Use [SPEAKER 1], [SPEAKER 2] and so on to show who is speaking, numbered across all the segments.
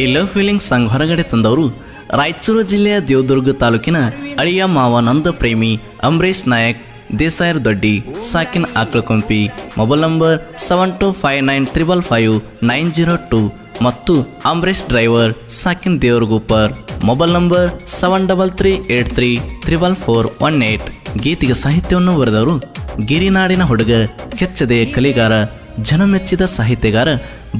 [SPEAKER 1] ಈ love feeling song ಹೊರಗಡೆ ತಂದವರು ರಾಯಚೂರು ಜಿಲ್ಲೆಯ ದೇವದುರ್ಗ ತಾಲೂಕಿನ ಅಳಿಯ ಮಾವ ನಂದ ಪ್ರೇಮಿ ಅಂಬರೀಶ್ ನಾಯಕ್ ದೇಸಾಯರ್ ದೊಡ್ಡಿ ಸಾಕಿನ್ ಆಕ್ಳಕೊಂಪಿ ಮೊಬೈಲ್ ನಂಬರ್ 7259555902 ಮತ್ತು ಅಂಬರೀಶ್ ಡ್ರೈವರ್ ಸಾಕಿನ್ ದೇವರಗುಪ್ಪರ್ ಮೊಬೈಲ್ ನಂಬರ್ 7383344418. ಗೀತೆಗೆ ಸಾಹಿತ್ಯವನ್ನು ಬರೆದವರು ಗಿರಿನಾಡಿನ ಹುಡುಗ ಕೆಚ್ಚದೆಯ ಕಲಿಗಾರ ಜನಮೆಚ್ಚಿದ ಸಾಹಿತ್ಯಗಾರ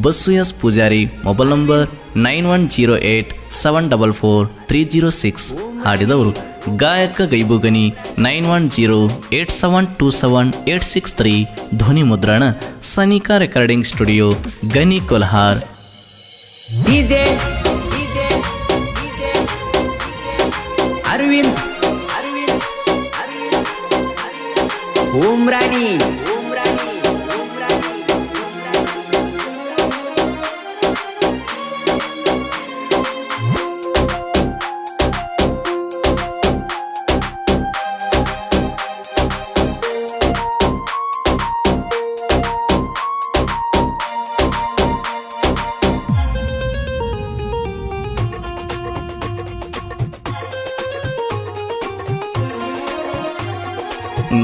[SPEAKER 1] Basu S Pujari mobile number 9108744306. ಹಾಡಿದವರು ಗಾಯಕ ಗೈಬುಗನಿ 9108727863. ಧ್ವನಿ ಮುದ್ರಣ ಸನಿಕಾ ರೆಕಾರ್ಡಿಂಗ್ ಸ್ಟುಡಿಯೋ ಗನಿ ಕೊಲ್ಹಾರ್.
[SPEAKER 2] ಅರವಿಂದ್ ಉಮ್ರಾನಿ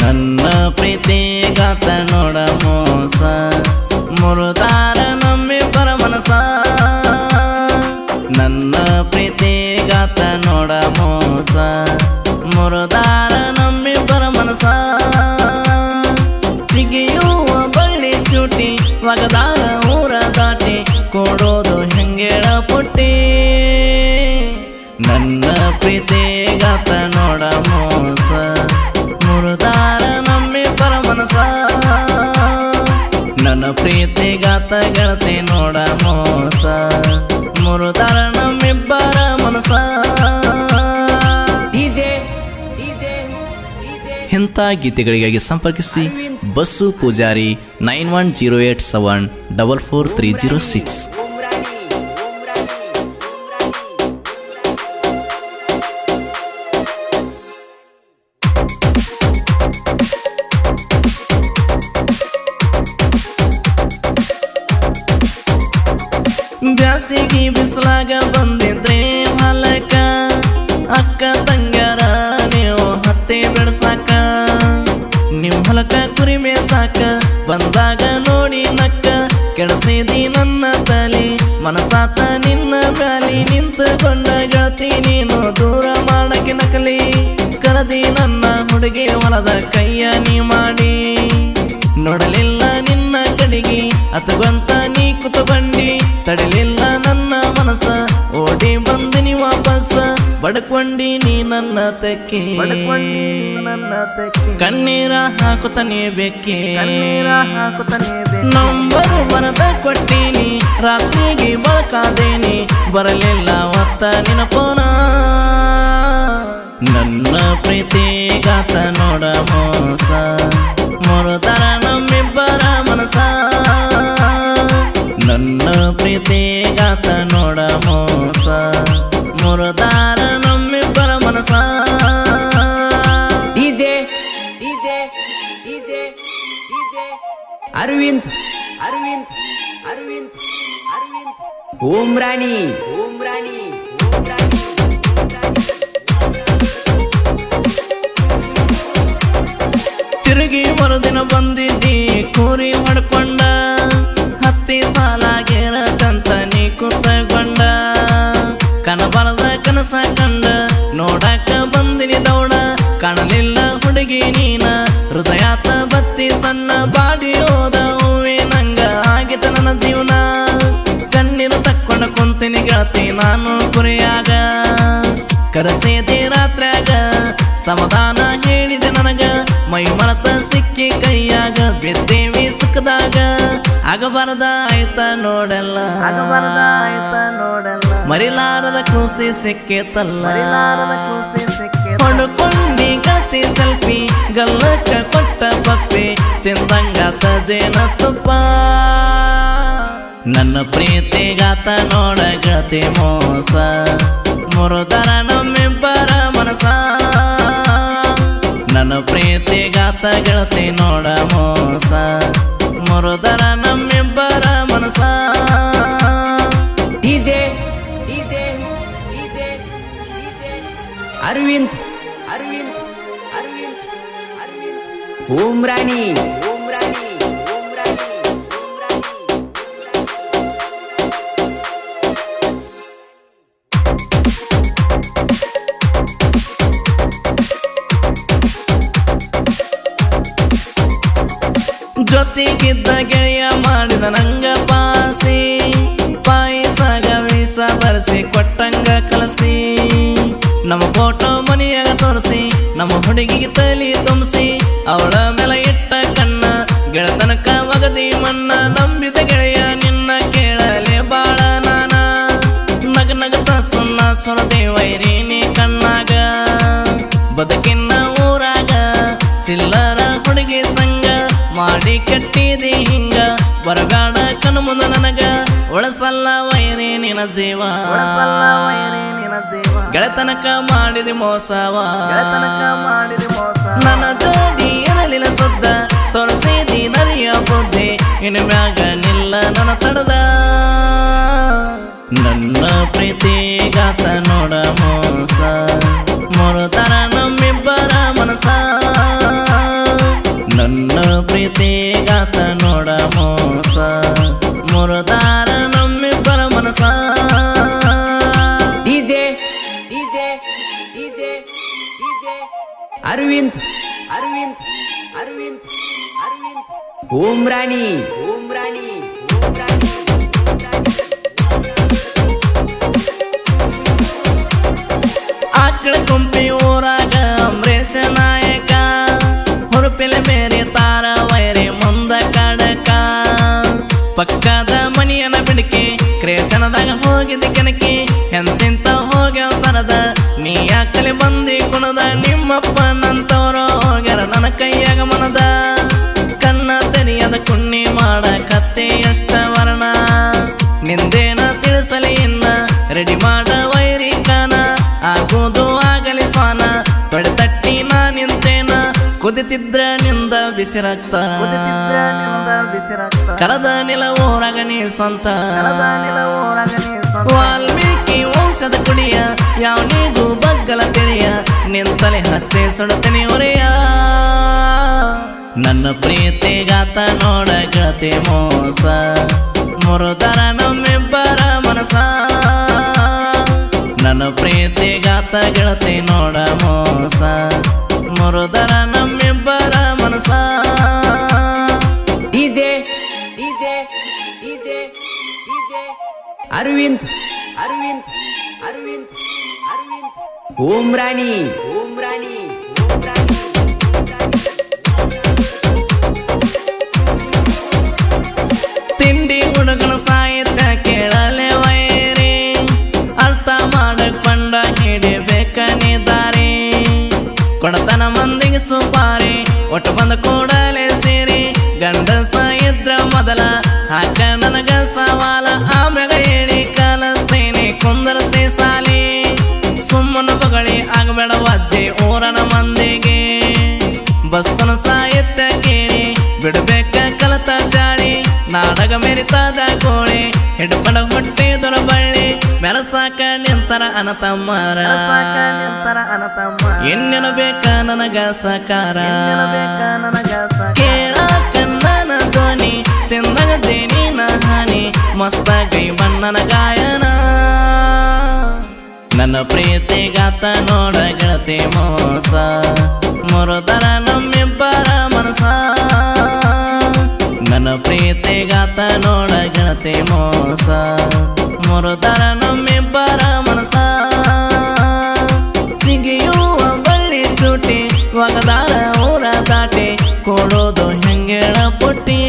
[SPEAKER 1] ನನ್ನ ಪ್ರೀತಿಗಾತ ನೋಡ ಮೋಸ ಮುರುದಾರ ನಮ್ಮಿಬ್ಬರ ಮನಸ. ನನ್ನ ಪ್ರೀತಿಗಾತ ನೋಡ ಮೋಸ ಮುರುದಾರ ನಮ್ಮಿಬ್ಬರ ಮನಸ. ಸಿಗಿಯುವ ಬಳ್ಳಿ ಚೂಟಿ ಒಗದಾರ ಊರ ದಾಟಿ ಕೊಡೋದು ಹೆಂಗೇಳ ಪುಟ್ಟಿ. ನನ್ನ ಪ್ರೀತಿಗಾತ ನೋಡ ಮೋಸ ಮುರುದಾರ ನಮ್ಮಿಬ್ಬರ ಮನಸ. ನನ್ನ ಪ್ರೀತಿಗಾತ ಗೆಳತಿ ನೋಡ ಮೋಸ ಮುರುದಾರ ನಮ್ಮಿಬ್ಬರ ಮನಸ. ಇಂಥ ಗೀತೆಗಳಿಗಾಗಿ ಸಂಪರ್ಕಿಸಿ ಬಸ್ಸು ಪೂಜಾರಿ 9108744306. ಬ್ಯಾಸಿಗಿ ಬಿಸಿಲಾಗ ಬಂದಿದ್ರೆ ಹೊಲಕ ಅಕ್ಕ ತಂಗ್ಯಾರ ನೀವು ಹತ್ತಿ ಬಿಡ್ಸಾಕ. ನಿಮ್ ಹೊಲಕ ಕುರಿ ಮೇಸಾಕ ಬಂದಾಗ ನೋಡಿ ನಕ್ಕ. ಕೆಡಸಿದಿ ನನ್ನ ತಲಿ ಮನಸಾತ ನಿನ್ನ ಬ್ಯಾಲಿ. ನಿಂತುಕೊಂಡ ಗೆಳತಿ ನೀನು ದೂರ ಮಾಡಕ್ಕೆ ನಕಲಿ. ಕರದಿ ನನ್ನ ಹುಡುಗಿ ಹೊಲದ ಕೈಯ ನೀ ಮಾಡಿ. ನೋಡಲಿಲ್ಲ ನಿನ್ನ ಕಡಿಗಿ ಅತಗೊಂತ ನೀ ಕುತುಕೊಂಡಿ. ತಡಲಿಲ್ಲ ನನ್ನ ಮನಸ ಓಡಿ ಬಂದಿನಿ ವಾಪಸ್. ಬಡ್ಕೊಂಡಿ ನೀ ನನ್ನ ತೆಕ್ಕಿ ಕಣ್ಣೀರ ಹಾಕುತ್ತಾನೆ ಬೆಕ್ಕಿ. ನಂಬರು ಬರದ ಕೊಟ್ಟೀನಿ ರಾತ್ರಿಗೆ ಬಳಕಾದೇನಿ. ಬರಲಿಲ್ಲ ಒತ್ತ ನಿನ ಪೋನ. ನನ್ನ ಪ್ರೀತಿಗಾತ ನೋಡ ಮೋಸ ಮುರುದಾರ ನಮ್ಮಿಬ್ಬರ ಮನಸ. ನನ್ನ ಪ್ರೀತಿಗಾತ ನೋಡ ಮೋಸ ಮುರುದಾರ ನಮ್ಮಿಬ್ಬರ ಮನಸ.
[SPEAKER 2] ಅರವಿಂದ್ ಉಮ್ರಾನಿ
[SPEAKER 1] ತಿರುಗಿ ಮರುದಿನ ಬಂದಿದ್ದಿ ಕೂರಿ ಹೊಡ್ಕೊಂಡ. ಹತ್ತಿ ಸಾಲಾಗಿರದಂತ ನೀ ಕೂತಗೊಂಡ. ಕನಬರದ ಕನಸ ಕಂಡ ನೋಡಾಕ ಬಂದಿನಿ ದೌಡ. ಕಾಣಲಿಲ್ಲ ಹುಡುಗಿ ನೀನ ಹೃದಯಾತ ಬತ್ತಿ ಸಣ್ಣ ಬಾಡಿ ಹೋದ ಹೂವಿ ನಂಗ ಆಗಿತ ನನ್ನ ಜೀವನ. ಕಣ್ಣೀರು ತಕ್ಕೊಂಡ ಕುಂತಿನಿ ಗೆಳತಿ ನಾನು ಕುರಿಯಾಗ. ಕರೆಸಿದೆ ರಾತ್ರ್ಯಾಗ ಸಮಾಧಾನ ಹೇಳಿದೆ ನನಗ. ಮೈ ಮರತ ಸಿಕ್ಕಿ ಕೈಯಾಗ ಬಿದ್ದೇವಿ ಸುಖದಾಗ. ಆಗಬಾರದ ಆಯ್ತ ನೋಡಲ್ಲ ಮರಿಲಾರದ ಖುಷಿ ಸಿಕ್ಕಿತಲ್ಲ. ಹೊಡ್ಕೊಂಡಿ ಗೆಳತಿ ಸೆಲ್ಫಿ ಗಲ್ಲಕ್ಕ ಕೊಟ್ಟ ಪಪ್ಪಿ ತಿಂದಂಗಾತ ಜೇನ ತುಪ್ಪ. ನನ್ನ ಪ್ರೀತಿಗಾತ ನೋಡ ಗೆಳತಿ ಮೋಸ ಮುರುದಾರ ನಮ್ಮಿಬ್ಬರ ಮನಸ. ನನ್ನ ಪ್ರೀತಿಗಾತ ಗೆಳತಿ ನೋಡ ಮೋಸ ಮುರುದಾರ ನಮ್ಮಿಬ್ಬರ ಮನಸ.
[SPEAKER 2] ಅರವಿಂದ್ ಅರವಿಂದ್ ಅರವಿಂದ್ ಅರವಿಂದ್ ಉಮ್ರಾನಿ ಉಮ್ರಾನಿ ಉಮ್ರಾನಿ ಉಮ್ರಾನಿ
[SPEAKER 1] ಜೊತೆಗಿದ್ದ ಗೆಳೆಯ ಮಾಡಿದ ನಂಗ ಪಾಸಿ ಪಾಯಿಸಾಗ ವೀಸ ಬರೆಸಿ ಕೊಟ್ಟಂಗ ಕಲಸಿ ನಮ್ಮ ಫೋಟೋ ಮನೆಯಾಗ ತೋರಿಸಿ ನಮ್ಮ ಹುಡುಗಿಗೆ ತಲಿ ತುಂಬಿಸಿ ಅವಳ ಮೇಲೆ ಇಟ್ಟ ಕಣ್ಣ ಗೆಳತನಕ ಒಗದಿ ಮಣ್ಣ ನಂಬಿದ ಗೆಳೆಯ ನಿನ್ನ ಕೇಳಲೆ ಬಾಳ ನಾನ ನಗ ನಗತ ಸುಣ್ಣ ಸುರದೆ ವೈರಿನಿ ಕಣ್ಣಾಗ ಬದುಕಿನ ಊರಾಗ ಚಿಲ್ಲರ ಹುಡುಗಿ ಸಂಗ ಮಾಡಿ ಕಟ್ಟಿದೆ ಹಿಂಗ ಬರಗಾಡ ಕಣ್ಣು ಮುಂದ ನನಗ ಒಳಸಲ್ಲ ವೈರಿ ನಿನ ಜೀವ ಗೆಳತನಕ ಮಾಡಿದಿ ಮೋಸವ ನನ್ನ ಜೋಡಿ ಇರಲಿಲ್ಲ ಸುದ್ದ ತೋರಿಸಿದಿ ನರಿಯ ಬುದ್ಧಿ ಇನ್ನು ಮ್ಯಾಗ ನಿಲ್ಲ ನನ್ನ ತಡದ ನನ್ನ ಪ್ರೀತಿಗಾತ ನೋಡ ಮೋಸ ಮರುತರ ನಮ್ಮಿಬ್ಬರ ಮನಸ ನನ್ನ ಪ್ರೀತಿಗಾತ ನೋಡ ಮೋಸ ಮುರುದಾರ ನಮ್ಮಿಬ್ಬರ ಮನಸ
[SPEAKER 2] DJ DJ DJ DJ Aravind Aravind Aravind Aravind Umrani Umrani Umrani
[SPEAKER 1] ಆಕಳ ಕೊಂಪಿ ಊರಾಗ ಅಂಬರೀಷ ನಾಯಕ ಹುರುಪಿಲೆ ಬೇರೆ ತಾರ ವೈರಿ ಮುಂದ ಕಡಕ ಪಕ್ಕದ ಮನಿಯನ ಬಿಡಕಿ ಕ್ರೇಸನದಾಗ ಹೋಗಿದ್ದ ಕೆನಕಿ ಎಂತೆಂತ ಹೋಗ್ಯಾವ ಸರದ ನೀ ಯಾಕಲೆ ಬಂದಿ ಕುಣದ ನಿಮ್ಮಪ್ಪ ನಂತವರು ಹೋಗ್ಯಾರ ನನ್ನ ಕೈಯಾಗ ಮನದ ಕಣ್ಣ ತೆರೆಯದ ಕುಣ್ಣಿ ಮಾಡ ಕತ್ತೆ ಎಷ್ಟ ವರ್ಣ ನಿಂದೇನ ತಿಳಿಸಲಿ ಇನ್ನ ರೆಡಿ ಮಾಡ ವೈರಿ ಕಾನ ಆಗೋದು ಆಗಲಿ ಸ್ವಾನ ತೊಡೆ ತಟ್ಟಿ ನಾ ನಿಂತೇನ ಕುದಿತಿದ್ರ ನಿಂದ ಬಿಸಿ ರಕ್ತ ಕರದ ನಿಲ ಊರಾಗ ನೀ ಸ್ವಂತ ವಾಲ್ಮೀಕಿ ವಂಶದ ಕುಡಿಯ ಯಾವನಿಗೂ ಬಗ್ಗಲ ತಿಳಿಯ ನಿಂತಲೆ ಹಚ್ಚೆ ಸುಡತನಿ ಒರೆಯ ನನ್ನ ಪ್ರೀತಿಗಾತ ನೋಡ ಗೆಳತಿ ಮೋಸ ಮುರುದರ ನಮ್ಮಿಬ್ಬರ ಮನಸ ನನ್ನ ಪ್ರೀತಿಗಾತ ಗೆಳತಿ ನೋಡ ಮೋಸ ಮುರುದರ ನಮ್ಮಿಬ್ಬರ ಮನಸ
[SPEAKER 2] DJ DJ DJ DJ Aravind Aravind Aravind Aravind Umrani Umrani Umrani
[SPEAKER 1] ತಿಂಡಿ ಹುಡುಗನ ಸಾಹಿತ್ಯ ಕೇಳಲೆ ವೈರಿ ಅರ್ಥ ಮಾಡಕೊಂಡ ಹಿಡಿಬೇಕನಿ ದಾರಿ ಕೊಡತನ ಮಂದಿಗೆ ಸುಪಾರಿ ಒಟ್ಟು ಬಂದ ಕೂಡಲೇ ಸೇರಿ ಗಂಡಸ ಇದ್ರ ಮೊದಲ ಹಾಕ ನನಗ ಸವಾಲ ಆಮ್ಯಾಗ ಹೇಳಿ ಕಲಸ್ತೇನೆ ಕುಂದರಸಿ ಸಾಲಿ ಸುಮ್ಮನ ಬಗಳಿ ಆಗಬೇಡ ವಜ್ಜೆ ಊರನ ಮಂದಿಗೆ ಬಸ್ಸನ ಸಾಹಿತ್ಯ ಕೇಳಿ ಬಿಡಬೇಕ ಕಲತ ಜಾಡಿ ನಾಡಗ ಮೆರಿತಾದ ಕೋಳಿ ಹಿಡ್ಕೊಂಡ ಹೊಟ್ಟೆ ದೊರಬಳ್ಳಿ ಮೆರಸಾಕ ನಿಂತರ ಅನತಮ್ಮರ ಎನ್ನೆನ ಬೇಕ ನನಗ ಸಕಾರ ಕೇಳಾಕ ನನ್ನ ಧ್ವನಿ ತಿಂದಾಗ ಜೇನಿನ ಹಾನಿ ಮಸ್ತ ಗೈ ಬಣ್ಣನ ಗಾಯನ ನನ್ನ ಪ್ರೀತಿಗಾತ ನೋಡ ಗೆಳತಿ ಮೋಸ ಮುರುದರ ನಮ್ಮಿಬ್ಬರ ಮನಸ ನನ್ನ ಪ್ರೀತಿಗಾತ ನೋಡ ಗೆಳತಿ ಮೋಸ ಮುರುದರ ನಮ್ಮಿಬ್ಬರ ಮನಸ ಸಿಗಿಯುವ ಬಳ್ಳಿ ಚೂಟಿ ಒಗದಾರ ಊರ ದಾಟಿ ಕೊಡೋದು ಹೆಂಗೆಳ ಪುಟ್ಟಿ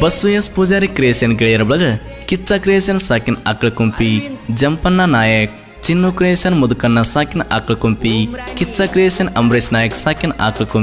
[SPEAKER 1] ಬಸ್ಸು ಎಸ್ ಪೂಜಾರಿ ಕ್ರಿಯೇಷನ್ ಗೆಳೆಯರ ಬಳಗ ಕಿಚ್ಚ ಕ್ರಿಯೇಷನ್ ಸಾಕಿನ ಆಕಳ ಕುಂಪಿ ಜಂಪನ್ನ ನಾಯಕ್ ಚಿನ್ನು ಕ್ರಿಯೇಷನ್ ಮುದುಕನ್ನ ಸಾಕಿನ ಆಕಳ ಕುಂಪಿ ಕಿಚ್ಚ ಕ್ರಿಯೇಷನ್ ಅಂಬರೀಷ್ ನಾಯಕ್ ಸಾಕಿನ ಆಕಳ ಕುಂಪಿ